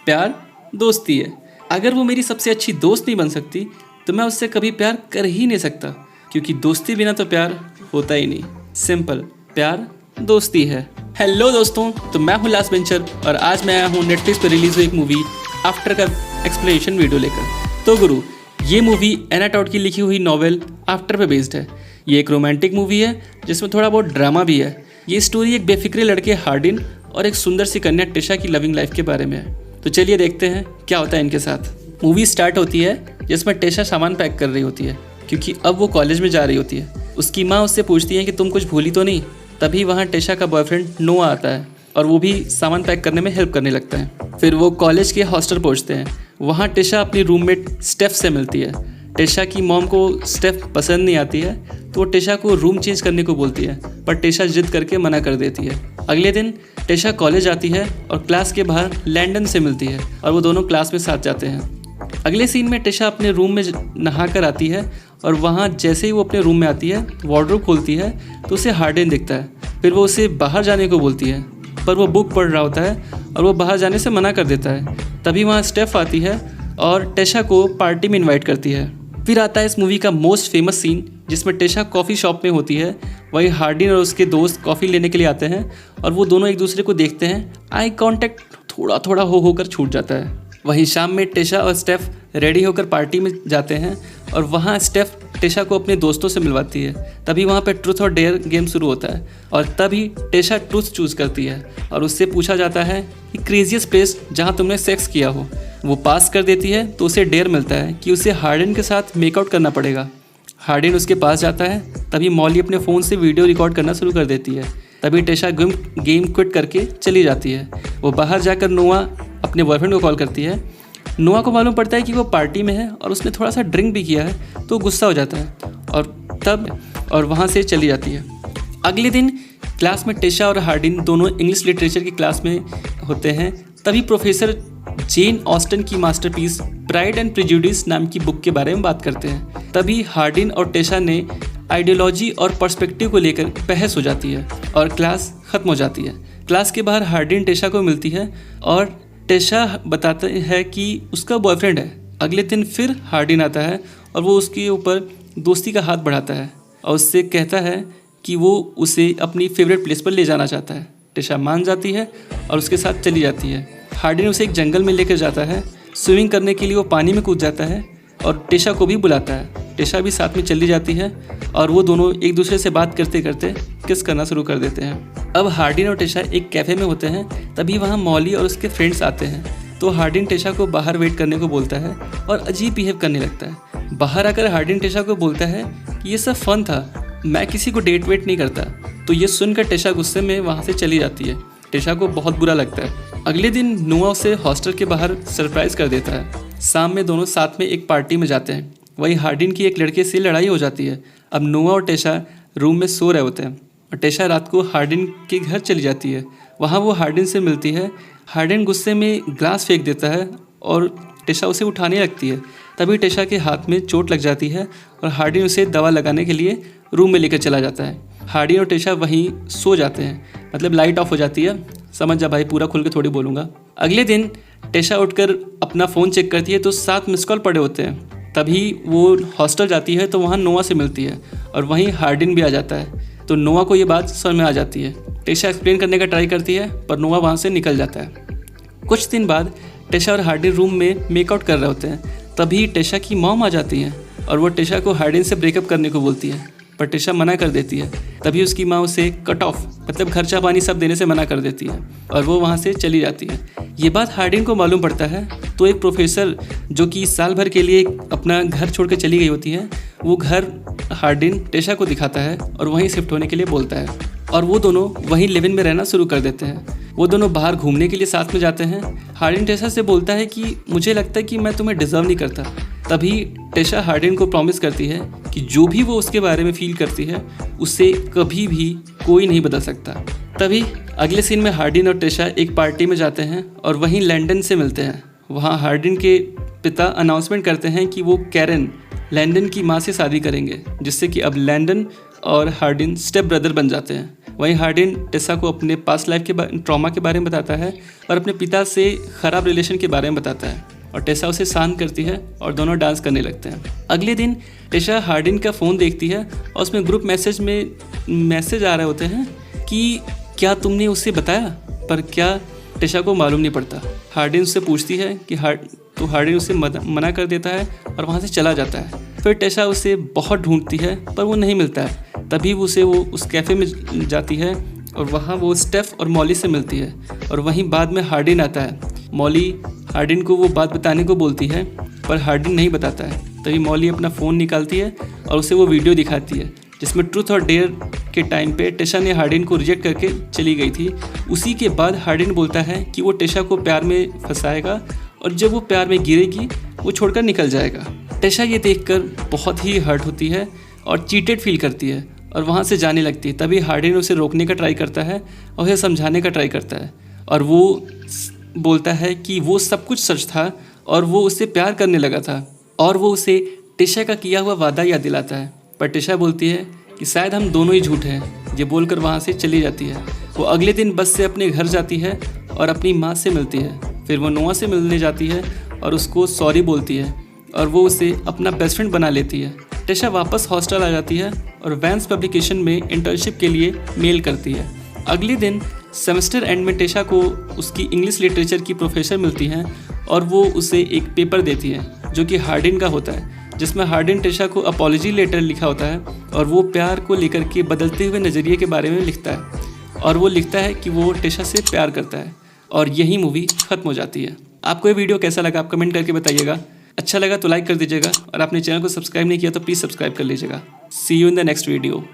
प्यार दोस्ती है। अगर वो मेरी सबसे अच्छी दोस्त नहीं बन सकती तो मैं उससे कभी प्यार कर ही नहीं सकता, क्योंकि दोस्ती बिना तो प्यार होता ही नहीं। सिंपल, प्यार दोस्ती है। हेलो दोस्तों, तो मैं हूँ लास्ट बेंचर और आज मैं आया हूँ नेटफ्लिक्स पर रिलीज हुई एक मूवी आफ्टर का एक्सप्लेनेशन वीडियो लेकर। तो गुरु, ये मूवी एना टॉड की लिखी हुई नॉवेल आफ्टर पे बेस्ड है। ये एक रोमांटिक मूवी है जिसमें थोड़ा बहुत ड्रामा भी है। ये स्टोरी एक बेफिक्रे लड़के हार्डिन और एक सुंदर सी कन्या टिशा की लविंग लाइफ के बारे में है। तो चलिए देखते हैं क्या होता है इनके साथ। मूवी स्टार्ट होती है जिसमें टिशा सामान पैक कर रही होती है, क्योंकि अब वो कॉलेज में जा रही होती है। उसकी माँ उससे पूछती है कि तुम कुछ भूली तो नहीं। तभी वहाँ टिशा का बॉयफ्रेंड नोआ आता है और वो भी सामान पैक करने में हेल्प करने लगता है। फिर वो कॉलेज के हॉस्टल पहुँचते हैं। वहाँ टिशा अपनी रूममेट स्टेफ से मिलती है। टिशा की मॉम को स्टेफ पसंद नहीं आती है तो वो टिशा को रूम चेंज करने को बोलती है, पर टिशा जिद करके मना कर देती है। अगले दिन टिशा कॉलेज आती है और क्लास के बाहर लैंडन से मिलती है और वो दोनों क्लास में साथ जाते हैं। अगले सीन में टिशा अपने रूम में नहा कर आती है और वहाँ जैसे ही वो अपने रूम में आती है, वार्डरोब खोलती है तो उसे हार्डिन दिखता है। फिर वो उसे बाहर जाने को बोलती है, पर वो बुक पढ़ रहा होता है और वो बाहर जाने से मना कर देता है। तभी वहाँ स्टेफ आती है और टिशा को पार्टी में इन्वाइट करती है। फिर आता है इस मूवी का मोस्ट फेमस सीन जिसमें टिशा कॉफ़ी शॉप में होती है। वही हार्डिन और उसके दोस्त कॉफ़ी लेने के लिए आते हैं और वो दोनों एक दूसरे को देखते हैं। आई कांटेक्ट थोड़ा थोड़ा होकर छूट जाता है। वहीं शाम में टिशा और स्टेफ रेडी होकर पार्टी में जाते हैं और वहाँ स्टेफ टिशा को अपने दोस्तों से मिलवाती है। तभी वहाँ पे ट्रूथ और डेयर गेम शुरू होता है और तभी टिशा ट्रूथ चूज़ करती है और उससे पूछा जाता है कि क्रेजियस्ट प्लेस जहाँ तुमने सेक्स किया हो। वो पास कर देती है तो उसे डेयर मिलता है कि उसे हार्डिन के साथ मेकआउट करना पड़ेगा। हार्डिन उसके पास जाता है। तभी मॉली अपने फ़ोन से वीडियो रिकॉर्ड करना शुरू कर देती है। तभी टिशा गेम क्विट करके चली जाती है। वो बाहर जाकर नोआ अपने बॉयफ्रेंड को कॉल करती है। नोआ को मालूम पड़ता है कि वो पार्टी में है और उसने थोड़ा सा ड्रिंक भी किया है, तो गुस्सा हो जाता है और वहाँ से चली जाती है। अगले दिन क्लास में टिशा और हार्डिन दोनों इंग्लिश लिटरेचर की क्लास में होते हैं। तभी प्रोफेसर जेन ऑस्टन की मास्टरपीस प्राइड एंड प्रेजुडिस नाम की बुक के बारे में बात करते हैं। तभी हार्डिन और टिशा ने आइडियोलॉजी और पर्सपेक्टिव को लेकर बहस हो जाती है और क्लास ख़त्म हो जाती है। क्लास के बाहर हार्डिन टिशा को मिलती है और टिशा बताते है कि उसका बॉयफ्रेंड है। अगले दिन फिर हार्डिन आता है और वो उसके ऊपर दोस्ती का हाथ बढ़ाता है और उससे कहता है कि वो उसे अपनी फेवरेट प्लेस पर ले जाना चाहता है। टिशा मान जाती है और उसके साथ चली जाती है। हार्डिन उसे एक जंगल में लेकर जाता है। स्विमिंग करने के लिए वो पानी में कूद जाता है और टिशा को भी बुलाता है। टिशा भी साथ में चली जाती है और वो दोनों एक दूसरे से बात करते करते किस करना शुरू कर देते हैं। अब हार्डिन और टिशा एक कैफ़े में होते हैं। तभी वहाँ मॉली और उसके फ्रेंड्स आते हैं तो हार्डिन टिशा को बाहर वेट करने को बोलता है और अजीब बिहेव करने लगता है। बाहर आकर हार्डिन टिशा को बोलता है कि ये सब फन था, मैं किसी को डेट वेट नहीं करता। तो ये सुनकर टिशा गुस्से में वहाँ से चली जाती है। टिशा को बहुत बुरा लगता है। अगले दिन नोआ उसे हॉस्टल के बाहर सरप्राइज़ कर देता है। शाम में दोनों साथ में एक पार्टी में जाते हैं। वहीं हार्डिन की एक लड़के से लड़ाई हो जाती है। अब नोआ और टिशा रूम में सो रहे होते हैं और टिशा रात को हार्डिन के घर चली जाती है। वहाँ वो हार्डिन से मिलती है। हार्डिन गुस्से में ग्लास फेंक देता है और टिशा उसे उठाने लगती है। तभी टिशा के हाथ में चोट लग जाती है और हार्डिन उसे दवा लगाने के लिए रूम में लेकर चला जाता है। हार्डिन और टिशा वहीं सो जाते हैं, मतलब लाइट ऑफ हो जाती है। समझ जा भाई, पूरा खुल के थोड़ी बोलूँगा। अगले दिन टिशा उठकर अपना फ़ोन चेक करती है तो 7 मिस कॉल पड़े होते हैं। तभी वो हॉस्टल जाती है तो वहाँ नोआ से मिलती है और वहीं हार्डिन भी आ जाता है। तो नोआ को ये बात समझ में आ जाती है। टिशा एक्सप्लेन करने का ट्राई करती है पर नोआ वहाँ से निकल जाता है। कुछ दिन बाद टिशा और हार्डिन रूम में मेकआउट कर रहे होते हैं। तभी टिशा की मॉम आ जाती है और वो टिशा को हार्डिन से ब्रेकअप करने को बोलती है, पर टिशा मना कर देती है। तभी उसकी माँ उसे कट ऑफ, मतलब खर्चा पानी सब देने से मना कर देती है और वो वहाँ से चली जाती है। ये बात हार्डिन को मालूम पड़ता है तो एक प्रोफेसर जो कि साल भर के लिए अपना घर छोड़ कर चली गई होती है, वो घर हार्डिन टिशा को दिखाता है और वहीं शिफ्ट होने के लिए बोलता है और वो दोनों वहीं लिव इन में रहना शुरू कर देते हैं। वो दोनों बाहर घूमने के लिए साथ में जाते हैं। हार्डिन टिशा से बोलता है कि मुझे लगता है कि मैं तुम्हें डिज़र्व नहीं करता। तभी टिशा हार्डिन को प्रॉमिस करती है कि जो भी वो उसके बारे में फील करती है उसे कभी भी कोई नहीं बदल सकता। तभी अगले सीन में हार्डिन और टिशा एक पार्टी में जाते हैं और वहीं लैंडन से मिलते हैं। वहाँ हार्डिन के पिता अनाउंसमेंट करते हैं कि वो कैरन लैंडन की माँ से शादी करेंगे, जिससे कि अब लैंडन और हार्डिन स्टेप ब्रदर बन जाते हैं। वहीं हार्डिन टेसा को अपने पास्ट लाइफ के ट्रॉमा के बारे में बताता है और अपने पिता से ख़राब रिलेशन के बारे में बताता है और टेसा उसे शांत करती है और दोनों डांस करने लगते हैं। अगले दिन टेसा हार्डिन का फ़ोन देखती है और उसमें ग्रुप मैसेज आ रहे होते हैं कि क्या तुमने उसे बताया, पर क्या टेसा को मालूम नहीं पड़ता। हार्डिन उससे पूछती है कि हार्डिन उसे मना कर देता है और वहाँ से चला जाता है। फिर टेसा उसे बहुत ढूंढती है पर वो नहीं मिलता है। तभी वो उस कैफ़े में जाती है और वहाँ वो स्टेफ और मॉली से मिलती है और वहीं बाद में हार्डिन आता है। मॉली हार्डिन को वो बात बताने को बोलती है पर हार्डिन नहीं बताता है। तभी मॉली अपना फ़ोन निकालती है और उसे वो वीडियो दिखाती है जिसमें ट्रूथ और डेयर के टाइम पे टेसा ने हार्डिन को रिजेक्ट करके चली गई थी। उसी के बाद हार्डिन बोलता है कि वो टेसा को प्यार में फंसाएगा और जब वो प्यार में गिरेगी वो छोड़कर निकल जाएगा। टेसा ये देखकर बहुत ही हर्ट होती है और चीटेड फील करती है और वहाँ से जाने लगती है। तभी हार्डिन उसे रोकने का ट्राई करता है और उसे समझाने का ट्राई करता है और वो बोलता है कि वो सब कुछ सच था और वो उससे प्यार करने लगा था और वो उसे टेसा का किया हुआ वादा याद दिलाता है। पर टेसा बोलती है कि शायद हम दोनों ही झूठ हैं। ये बोलकर वहाँ से चली जाती है। वो अगले दिन बस से अपने घर जाती है और अपनी माँ से मिलती है। फिर वो नोआ से मिलने जाती है और उसको सॉरी बोलती है और वो उसे अपना बेस्ट फ्रेंड बना लेती है। टेसा वापस हॉस्टल आ जाती है और वैंस पब्लिकेशन में इंटर्नशिप के लिए मेल करती है। अगले दिन सेमेस्टर एंड में टेसा को उसकी इंग्लिश लिटरेचर की प्रोफेसर मिलती हैं और वो उसे एक पेपर देती है जो कि हार्डिन का होता है, जिसमें हार्डिन टेसा को अपॉलॉजी लेटर लिखा होता है और वो प्यार को लेकर के बदलते हुए नज़रिए के बारे में लिखता है और वो लिखता है कि वो टेसा से प्यार करता है और यही मूवी ख़त्म हो जाती है। आपको ये वीडियो कैसा लगा आप कमेंट करके बताइएगा। अच्छा लगा तो लाइक कर दीजिएगा और आपने चैनल को सब्सक्राइब नहीं किया तो प्लीज़ सब्सक्राइब कर लीजिएगा। See you in the next video.